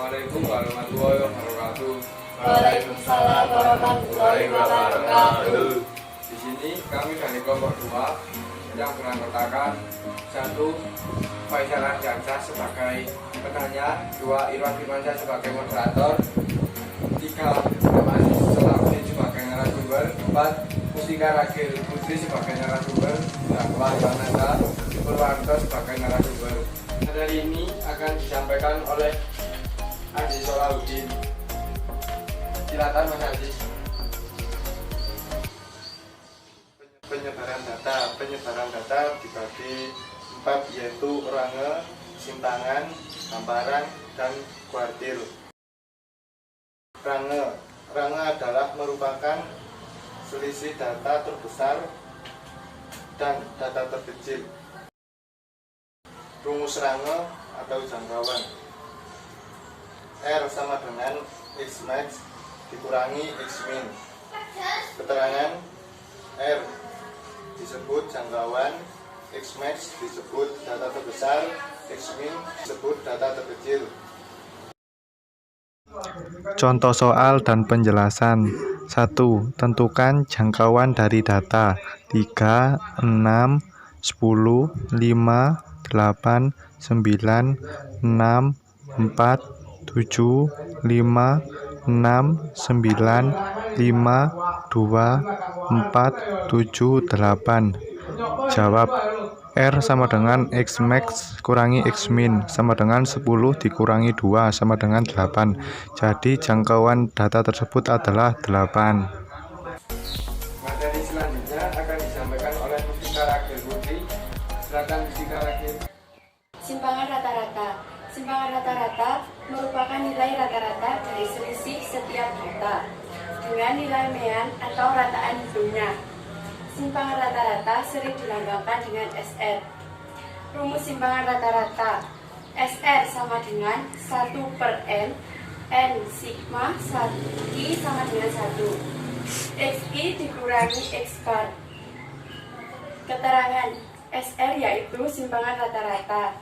Assalamualaikum warahmatullahi wabarakatuh. Waalaikumsalam warahmatullahi wabarakatuh. Di sini kami dari kelompok 2 yang beranggotakan 1. Faisal Ardiansyah sebagai penanya, 2. Irwan Firmansyah sebagai moderator, 3. Mas Salahuddin sebagai narasumber, 4. Mustika Ragil Putri sebagai narasumber, 5. Yohananda Purwanto sebagai narasumber. Materi ini akan disampaikan oleh Adi Salahuddin. Silakan Mas Adi. Penyebaran data dibagi 4, yaitu range, simpangan, hamparan, dan kuartil. Range adalah merupakan selisih data terbesar dan data terkecil. Rumus range atau jangkauan. R sama dengan X max dikurangi X min. Keterangan R disebut jangkauan, X max disebut data terbesar, X min disebut data terkecil. Contoh soal dan penjelasan. 1. Tentukan jangkauan dari data 3, 6, 10, 5, 8, 9, 6, 4, 7, 5, 6, 9, 5, 2, 4, 7, 8. Jawab. R sama dengan X max kurangi X min sama dengan 10 dikurangi 2 sama dengan 8. Jadi jangkauan data tersebut adalah 8. Materi selanjutnya akan disampaikan oleh Mustika Ragil Putri. Silakan Mustika Ragil. Simpangan rata-rata. Simpangan rata-rata merupakan nilai rata-rata dari selisih setiap data dengan nilai mean atau rataan hidungnya. Simpangan rata-rata sering dilambangkan dengan SR. Rumus simpangan rata-rata. SR sama dengan 1/n, N sigma 1 I sama dengan 1. XI dikurangi X bar. Keterangan SR yaitu simpangan rata-rata,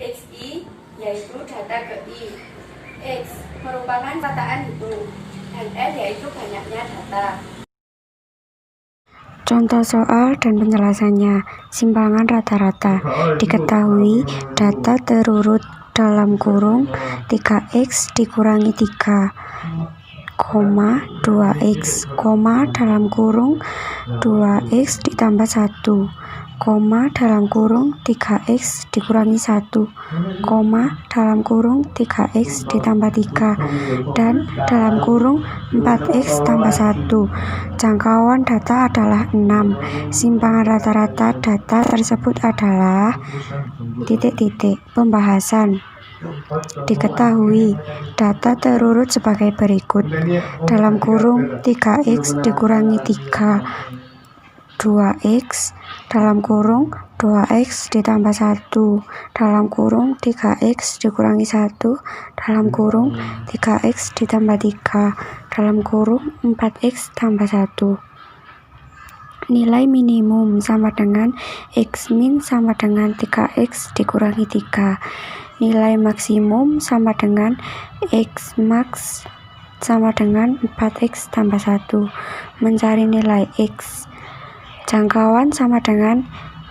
XI yaitu data ke I, X merupakan rataan hitung, dan N yaitu banyaknya data. Contoh soal dan penjelasannya. Simpangan rata-rata. Diketahui data terurut dalam kurung 3x dikurangi 3, 2x, dalam kurung 2x ditambah 1, dalam kurung 3x dikurangi 1, dalam kurung 3x ditambah 3, dan dalam kurung 4x tambah 1. Jangkauan data adalah 6. Simpangan rata-rata data tersebut adalah ... Pembahasan. Diketahui data terurut sebagai berikut. Dalam kurung 3x dikurangi 3, 2x, dalam kurung 2x ditambah 1, dalam kurung 3x dikurangi 1, dalam kurung 3x ditambah 3, dalam kurung 4x tambah 1. Nilai minimum sama dengan X min sama dengan 3x dikurangi 3. Nilai maksimum sama dengan X max sama dengan 4x tambah 1. Mencari nilai X. Jangkauan sama dengan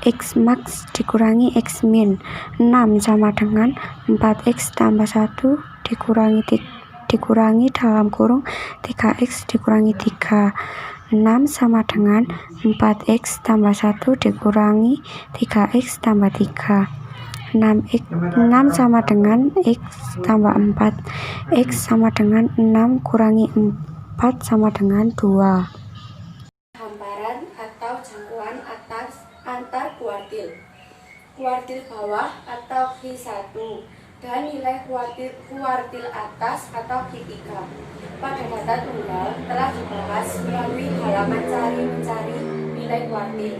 X max dikurangi X min. 6 sama dengan 4x tambah 1 dikurangi dalam kurung 3x dikurangi 3. 6 sama dengan 4x tambah 1 dikurangi 3x tambah 3. 6 sama dengan x tambah 4. X sama dengan 6 kurangi 4 sama dengan 2. Hamparan atau jangkauan atas antar kuartil. Kuartil bawah atau Q1 dan nilai kuartil atas atau Q3. Pada data tunggal telah dibahas melalui halaman mencari nilai kuartil.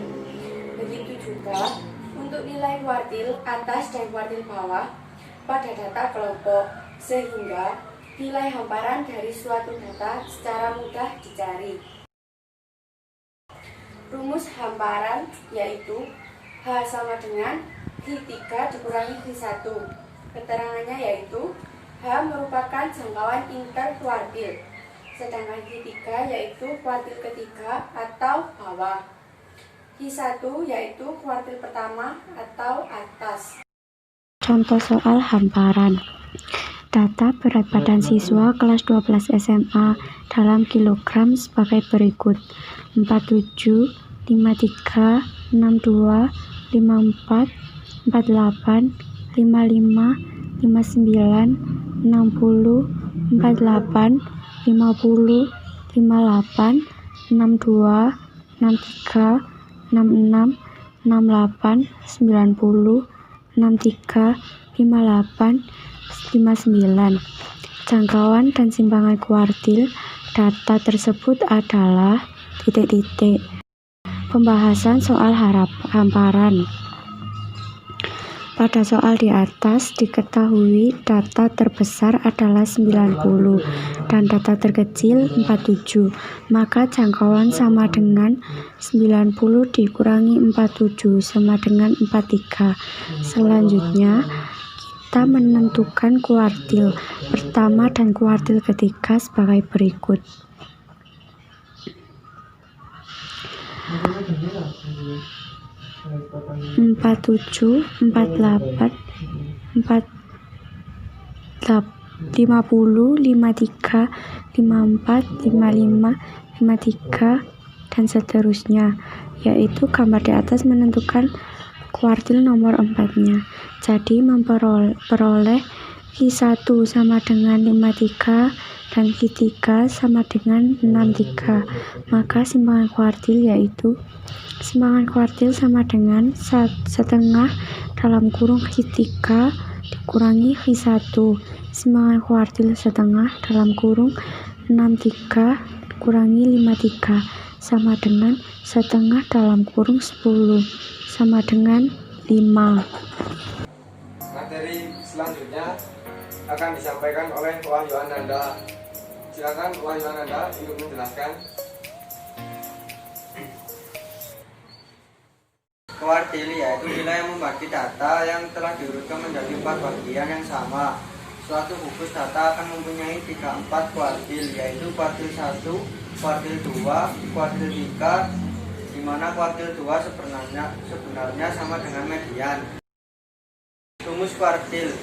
Begitu juga untuk nilai kuartil atas dan kuartil bawah pada data kelompok, sehingga nilai hamparan dari suatu data secara mudah dicari. Rumus hamparan yaitu H sama dengan Q3 dikurangi Q1. Keterangannya yaitu H merupakan jangkauan interkuartil. Sedangkan Q3 yaitu kuartil ketiga atau bawah. Q1 yaitu kuartil pertama atau atas. Contoh soal hamparan. Data berat badan siswa kelas 12 SMA dalam kilogram sebagai berikut: 47, 53, 62, 54, 48, 55, 59, 60, 48, 50, 58, 62, 63, 66, 68, 90, 63, 58, 59. Jangkauan dan simpangan kuartil data tersebut adalah titik-titik. Pembahasan soal hamparan. Pada soal di atas diketahui data terbesar adalah 90 dan data terkecil 47. Maka jangkauan sama dengan 90 dikurangi 47 sama dengan 43. Selanjutnya kita menentukan kuartil pertama dan kuartil ketiga sebagai berikut. Empat tujuh, 48, 50, 53, 54, 55, 53, dan seterusnya, yaitu gambar di atas menentukan kuartil nomor 4-nya. Jadi memperoleh Q1 sama dengan 53 dan Q3 sama dengan 63. Maka simpangan kuartil yaitu simpangan kuartil sama dengan setengah dalam kurung Q3 dikurangi Q1. Simpangan kuartil setengah dalam kurung 63 dikurangi 53 sama dengan setengah dalam kurung 10 sama dengan 5. Materi selanjutnya akan disampaikan oleh Wahyu Ananda. Silakan Wahyu Ananda untuk menjelaskan. Kuartil yaitu nilai yang membagi data yang telah diurutkan menjadi 4 bagian yang sama. Suatu gugus data akan mempunyai 34 kuartil, yaitu kuartil 1, kuartil 2, kuartil 3, di mana kuartil 2 sebenarnya sama dengan median. Rumus kuartil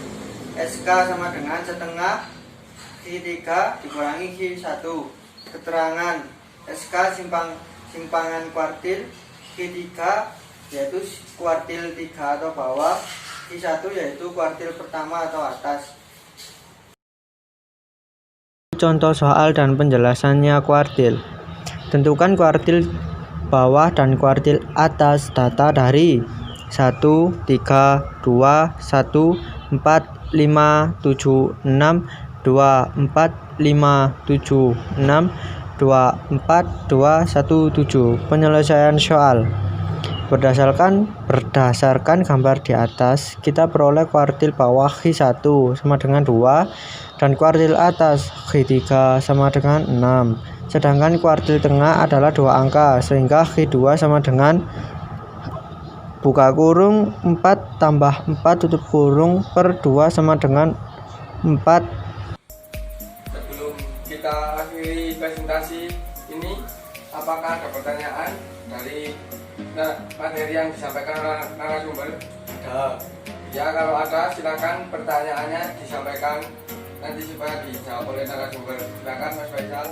SK sama dengan setengah Q3 dikurangi Q1. Keterangan SK simpangan kuartil Q3 yaitu kuartil 3 atau bawah, Q1 yaitu kuartil pertama atau atas. Contoh soal dan penjelasannya kuartil. Tentukan kuartil bawah dan kuartil atas data dari 1, 3, 2, 1, 4, 5, 7, 6, 2, 4, 5, 7, 6, 2, 4, 2, 1, 7. Penyelesaian soal. Berdasarkan gambar di atas, kita peroleh kuartil bawah Q1 sama dengan 2 dan kuartil atas Q3 sama dengan 6. Sedangkan kuartil tengah adalah 2 angka, sehingga Q2 sama dengan buka kurung 4 tambah 4 tutup kurung per 2 sama dengan 4. Sebelum kita akhiri presentasi ini, apakah ada pertanyaan dari materi yang disampaikan oleh narasumber? Ada. Ya, kalau ada silakan pertanyaannya disampaikan nanti supaya dijawab oleh narasumber. Silakan Mas Faisal.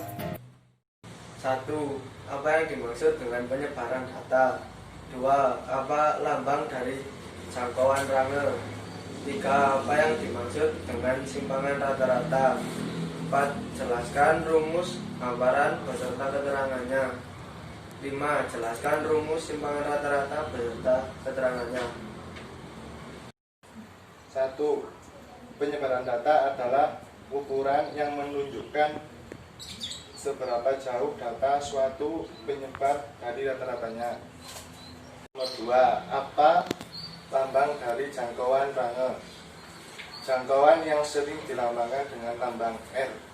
1. Apa yang dimaksud dengan penyebaran data? 2. Apa lambang dari jangkauan range? 3. Apa yang dimaksud dengan simpangan rata-rata? 4. Jelaskan rumus hamparan beserta keterangannya. 5. Jelaskan rumus simpangan rata-rata beserta keterangannya. 1. Penyebaran data adalah ukuran yang menunjukkan seberapa jauh data suatu penyebar dari rata-ratanya. Nomor 2. Apa lambang dari jangkauan range? Jangkauan yang sering dilambangkan dengan lambang R.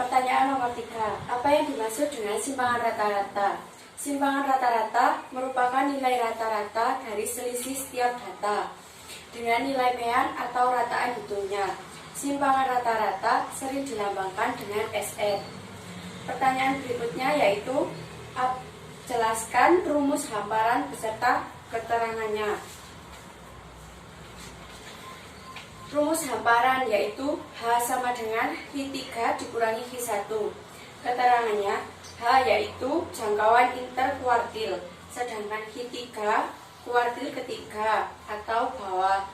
Pertanyaan nomor 3. Apa yang dimaksud dengan simpangan rata-rata? Simpangan rata-rata merupakan nilai rata-rata dari selisih setiap data dengan nilai mean atau rataan hitungnya. Simpangan rata-rata sering dilambangkan dengan SR. Pertanyaan berikutnya yaitu jelaskan rumus hamparan beserta keterangannya. Rumus hamparan yaitu H sama dengan Hi3 dikurangi Hi1. Keterangannya, H yaitu jangkauan interkuartil, sedangkan Hi3 kuartil ketiga atau bawah,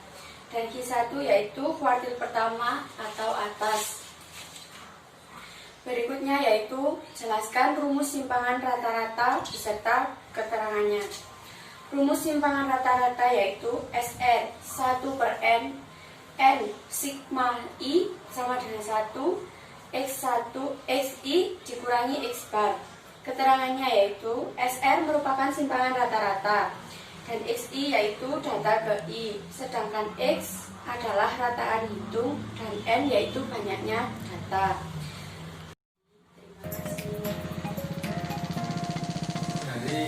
dan Hi1 yaitu kuartil pertama atau atas. Berikutnya yaitu jelaskan rumus simpangan rata-rata beserta keterangannya. Rumus simpangan rata-rata yaitu SR 1/N N sigma I sama dengan 1 X1 XI dikurangi X bar. Keterangannya yaitu SR merupakan simpangan rata-rata dan XI yaitu data ke I, sedangkan X adalah rataan hitung dan N yaitu banyaknya data. Jadi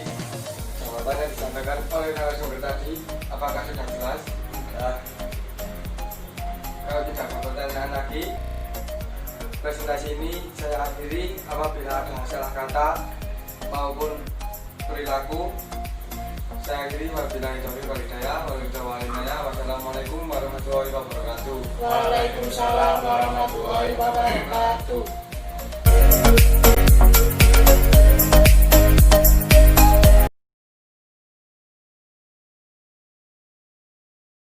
jawaban yang disampaikan oleh narasumber tadi apakah sudah jelas? Kalau tidak ada pertanyaan lagi, presentasi ini saya akhiri. Apabila ada salah kata maupun perilaku, saya akhiri. Wabillahi taufiq wal hidayah. Wassalamualaikum warahmatullahi wabarakatuh. Waalaikumsalam warahmatullahi wabarakatuh.